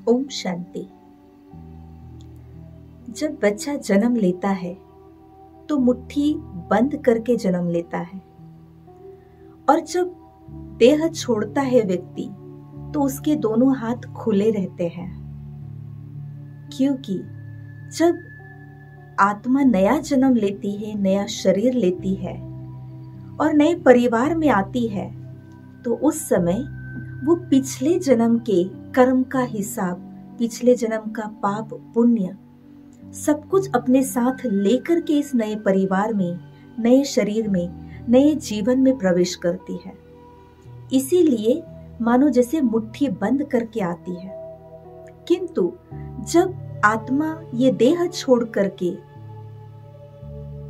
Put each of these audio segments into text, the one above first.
ओम शांति। जब बच्चा जन्म लेता है तो मुट्ठी बंद करके जन्म लेता है, और जब देह छोड़ता है व्यक्ति तो उसके दोनों हाथ खुले रहते हैं, क्योंकि जब आत्मा नया जन्म लेती है, नया शरीर लेती है और नए परिवार में आती है, तो उस समय वो पिछले जन्म के कर्म का हिसाब, पिछले जन्म का पाप पुण्य सब कुछ अपने साथ लेकर के इस नए परिवार में, नए शरीर में, नए जीवन में प्रवेश करती है। इसीलिए मानो जैसे मुट्ठी बंद करके आती है। किंतु जब आत्मा ये देह छोड़ करके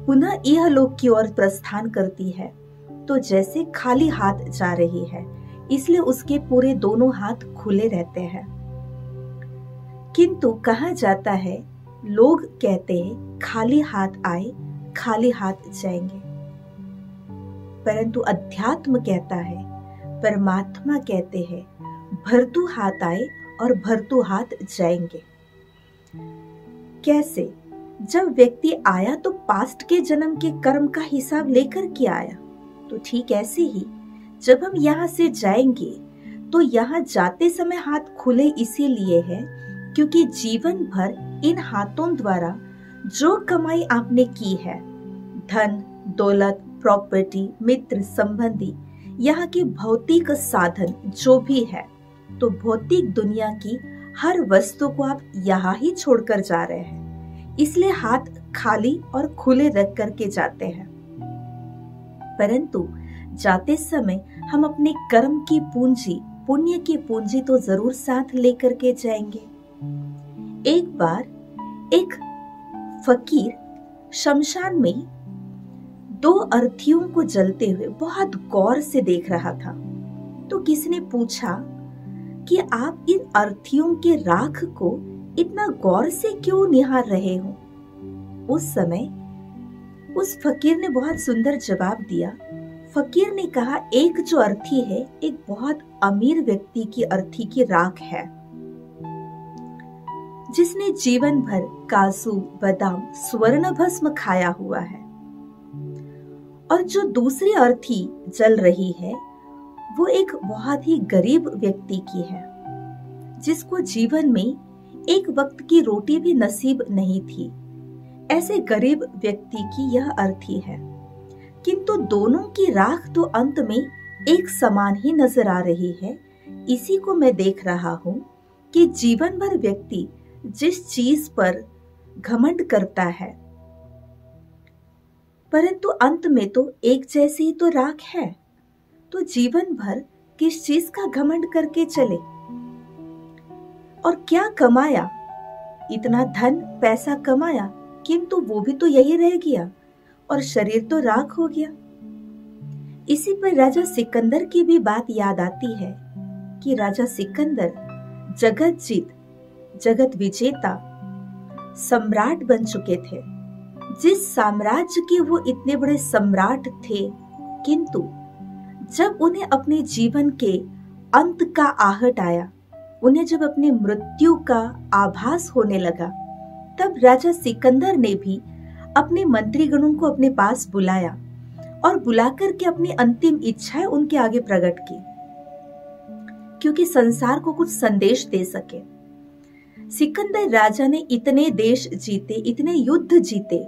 पुनः यह लोक की ओर प्रस्थान करती है तो जैसे खाली हाथ जा रही है, इसलिए उसके पूरे दोनों हाथ खुले रहते हैं। किंतु कहा जाता है, लोग कहते हैं खाली हाथ आए खाली हाथ जाएंगे, परंतु अध्यात्म कहता है, परमात्मा कहते हैं भरतू हाथ आए और भरतू हाथ जाएंगे। कैसे? जब व्यक्ति आया तो पास्ट के जन्म के कर्म का हिसाब लेकर के आया, तो ठीक ऐसे ही जब हम यहाँ से जाएंगे तो यहाँ जाते समय हाथ खुले इसीलिए है क्योंकि जीवन भर इन हाथों द्वारा जो कमाई आपने की है, धन दौलत, प्रॉपर्टी, मित्र, संबंधी, यहाँ के भौतिक साधन जो भी है, तो भौतिक दुनिया की हर वस्तु को आप यहाँ ही छोड़कर जा रहे हैं, इसलिए हाथ खाली और खुले रख करके जाते हैं। परंतु जाते समय हम अपने कर्म की पूंजी, पुण्य की पूंजी तो जरूर साथ लेकर के जाएंगे। एक बार एक फकीर शमशान में दो अर्थियों को जलते हुए बहुत गौर से देख रहा था। तो किसी ने पूछा कि आप इन अर्थियों के राख को इतना गौर से क्यों निहार रहे हो? उस समय उस फकीर ने बहुत सुंदर जवाब दिया। फकीर ने कहा, एक जो अर्थी है, एक बहुत अमीर व्यक्ति की अर्थी की राख है, जिसने जीवन भर काजू, बादाम, स्वर्ण भस्म खाया हुआ है। और जो दूसरी अर्थी जल रही है, वो एक बहुत ही गरीब व्यक्ति की है, जिसको जीवन में एक वक्त की रोटी भी नसीब नहीं थी। ऐसे गरीब व्यक्ति की यह अर्थी है, किंतु दोनों की राख तो अंत में एक समान ही नजर आ रही है। इसी को मैं देख रहा हूं कि जीवन भर व्यक्ति जिस चीज पर घमंड करता है, परंतु अंत में तो एक जैसी ही तो राख है, तो जीवन भर किस चीज का घमंड करके चले? और क्या कमाया? इतना धन पैसा कमाया, किंतु वो भी तो यही रह गया और शरीर तो राख हो गया। इसी पर राजा सिकंदर की भी बात याद आती है कि राजा सिकंदर जगत जीत, जगत विजेता सम्राट बन चुके थे। जिस साम्राज्य के वो इतने बड़े सम्राट थे, किंतु जब उन्हें अपने जीवन के अंत का आहट आया, उन्हें जब अपनी मृत्यु का आभास होने लगा, तब राजा सिकंदर ने भी अपने मंत्रीगणों को अपने पास बुलाया और बुलाकर के अपनी अंतिम इच्छाएं उनके आगे प्रकट की, क्योंकि संसार को कुछ संदेश दे सके। सिकंदर राजा ने इतने देश जीते, इतने युद्ध जीते,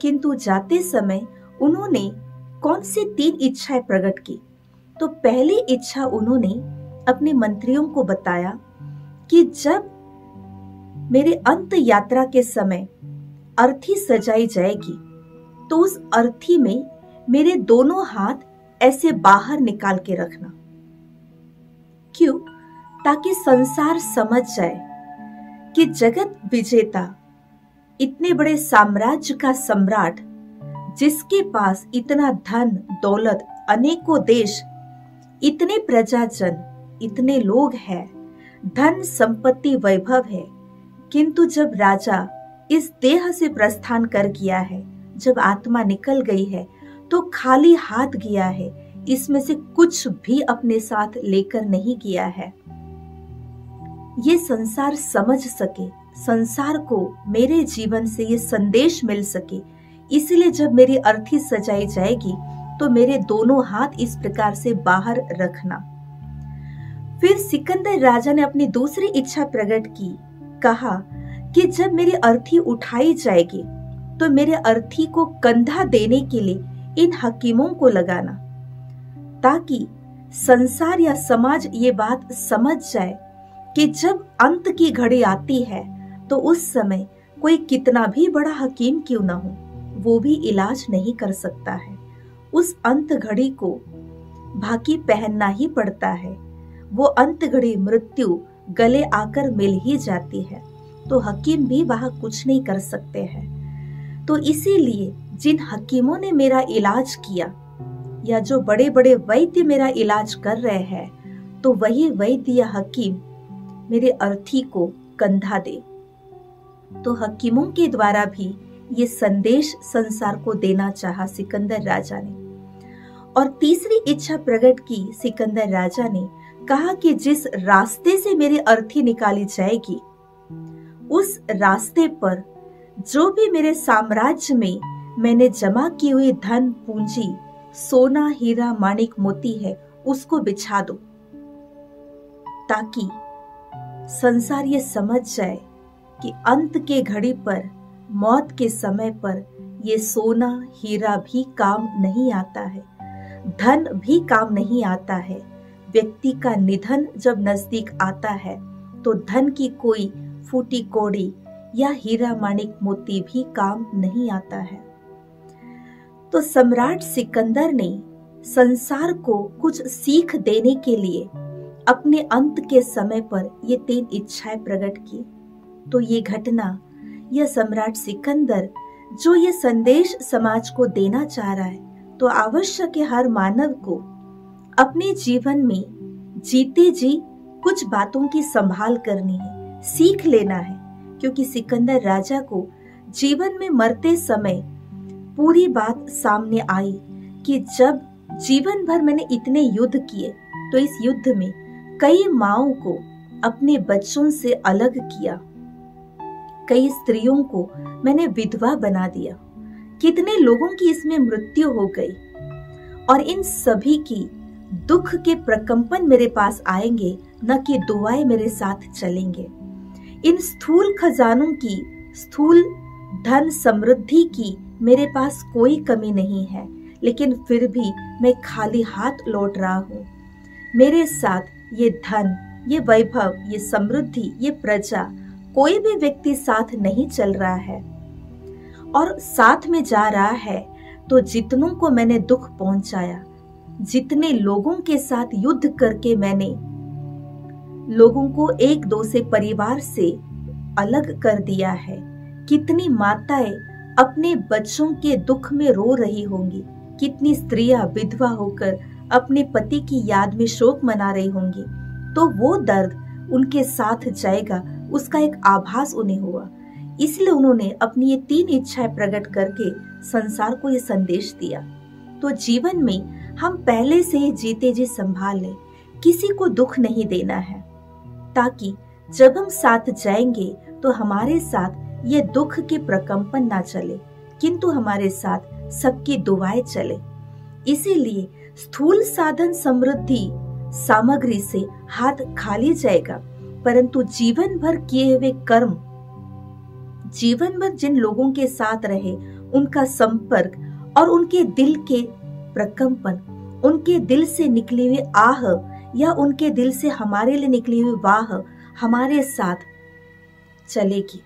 किंतु जाते समय उन्होंने कौन सी 3 इच्छाएं प्रकट की? तो पहली इच्छा उन्होंने अपने मंत्रियों को बताया कि जब मेरे अंत यात्रा के समय अर्थी सजाई जाएगी, तो उस अर्थी में मेरे दोनों हाथ ऐसे बाहर निकाल के रखना। क्यों? ताकि संसार समझ जाए कि जगत विजेता, इतने बड़े साम्राज्य का सम्राट, जिसके पास इतना धन दौलत, अनेकों देश, इतने प्रजाजन, इतने लोग हैं, धन संपत्ति वैभव है, किंतु जब राजा इस देह से प्रस्थान कर गया है, जब आत्मा निकल गई है, तो खाली हाथ गया है, इसमें से कुछ भी अपने साथ लेकर नहीं गया है। ये संसार समझ सके, संसार को मेरे जीवन से ये संदेश मिल सके, इसलिए जब मेरी अर्थी सजाई जाएगी तो मेरे दोनों हाथ इस प्रकार से बाहर रखना। फिर सिकंदर राजा ने अपनी दूसरी इच्छा प्रकट की, कहा कि जब मेरी अर्थी उठाई जाएगी तो मेरे अर्थी को कंधा देने के लिए इन हकीमों को लगाना, ताकि संसार या समाज ये बात समझ जाए कि जब अंत की घड़ी आती है तो उस समय कोई कितना भी बड़ा हकीम क्यों ना हो, वो भी इलाज नहीं कर सकता है। उस अंत घड़ी को भाकी पहनना ही पड़ता है। वो अंत घड़ी मृत्यु गले आकर मिल ही जाती है, तो हकीम भी वहां कुछ नहीं कर सकते हैं। तो इसीलिए जिन हकीमों ने मेरा इलाज किया, या जो बड़े बड़े वैद्य मेरा इलाज कर रहे हैं, तो वही वैद्य या हकीम मेरे अर्थी को कंधा दे। तो हकीमों के द्वारा भी ये संदेश संसार को देना चाहा सिकंदर राजा ने। और तीसरी इच्छा प्रकट की सिकंदर राजा ने, कहा कि जिस रास्ते से मेरी अर्थी निकाली जाएगी, उस रास्ते पर जो भी मेरे साम्राज्य में मैंने जमा की हुई धन पूंजी, सोना हीरा माणिक मोती है, उसको बिछा दो, ताकि संसार ये समझ जाए कि अंत के घड़ी पर, मौत के समय पर ये सोना हीरा भी काम नहीं आता है, धन भी काम नहीं आता है। व्यक्ति का निधन जब नजदीक आता है तो धन की कोई फूटी कौड़ी या हीरा माणिक मोती भी काम नहीं आता है। तो सम्राट सिकंदर ने संसार को कुछ सीख देने के लिए अपने अंत के समय पर ये 3 इच्छाएं प्रकट की। तो ये घटना, यह सम्राट सिकंदर जो ये संदेश समाज को देना चाह रहा है, तो आवश्यक है हर मानव को अपने जीवन में जीते जी कुछ बातों की संभाल करनी है, सीख लेना है। क्योंकि सिकंदर राजा को जीवन में मरते समय पूरी बात सामने आई कि जब जीवन भर मैंने इतने युद्ध किए, तो इस युद्ध में कई माओं को अपने बच्चों से अलग किया, कई स्त्रियों को मैंने विधवा बना दिया, कितने लोगों की इसमें मृत्यु हो गई। और इन सभी की दुख के प्रकंपन मेरे पास आएंगे, न कि दुआएं मेरे साथ चलेंगे। इन स्थूल खजानों की, स्थूल धन समृद्धि की मेरे पास कोई कमी नहीं है, लेकिन फिर भी मैं खाली हाथ लौट रहा हूँ। मेरे साथ ये धन, ये वैभव, ये समृद्धि, ये प्रजा, कोई भी व्यक्ति साथ नहीं चल रहा है। और साथ में जा रहा है तो जितनों को मैंने दुख पहुंचाया, जितने लोगों के साथ युद्ध करके मैंने लोगों को एक दो से परिवार से अलग कर दिया है, कितनी माताएं अपने बच्चों के दुख में रो रही होंगी, कितनी स्त्रियां विधवा होकर अपने पति की याद में शोक मना रही होंगी, तो वो दर्द उनके साथ जाएगा, उसका एक आभास उन्हें हुआ। इसलिए उन्होंने अपनी ये 3 इच्छाएं प्रकट करके संसार को ये संदेश दिया। तो जीवन में हम पहले से ही जीते जी संभाल लें, किसी को दुख नहीं देना है, ताकि जब हम साथ जाएंगे तो हमारे साथ ये दुख के प्रकंपन ना चले, किंतु हमारे साथ सबकी दुआएं चले। इसीलिए स्थूल साधन समृद्धि सामग्री से हाथ खाली जाएगा, परंतु जीवन भर किए हुए कर्म, जीवन भर जिन लोगों के साथ रहे, उनका संपर्क और उनके दिल के प्रकंपन, उनके दिल से निकली हुई आह या उनके दिल से हमारे लिए निकली हुई वाह हमारे साथ चलेगी।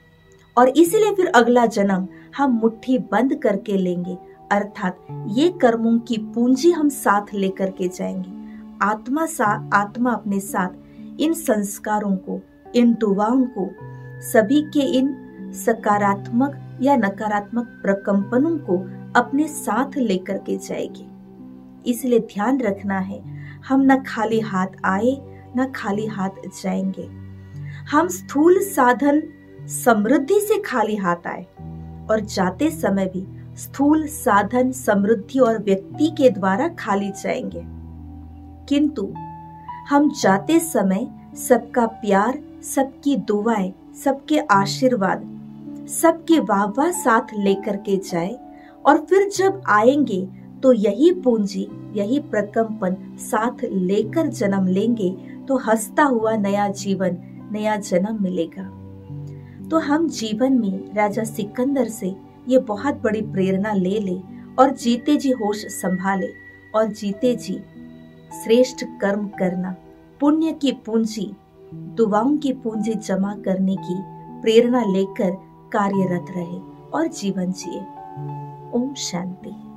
और इसीलिए फिर अगला जन्म हम मुट्ठी बंद करके लेंगे, अर्थात ये कर्मों की पूंजी हम साथ लेकर के जाएंगे। आत्मा अपने साथ इन संस्कारों को, इन दुआओं को, सभी के इन सकारात्मक या नकारात्मक प्रकंपनों को अपने साथ लेकर के जाएगी। इसलिए ध्यान रखना है, हम न खाली हाथ आए न खाली हाथ जाएंगे। हम स्थूल साधन समृद्धि से खाली हाथ आए और जाते समय भी स्थूल साधन समृद्धि और व्यक्ति के द्वारा खाली जाएंगे, किंतु हम जाते समय सबका प्यार, सबकी दुआएं, सबके आशीर्वाद, सबके वाह साथ लेकर के जाए। और फिर जब आएंगे तो यही पूंजी, यही प्रकंपन साथ लेकर जन्म लेंगे, तो हंसता हुआ नया जीवन, नया जन्म मिलेगा। तो हम जीवन में राजा सिकंदर से ये बहुत बड़ी प्रेरणा ले ले और जीते जी होश संभाले और जीते जी श्रेष्ठ कर्म करना, पुण्य की पूंजी, दुआओं की पूंजी जमा करने की प्रेरणा लेकर कार्यरत रहे और जीवन जिए। ओम शांति।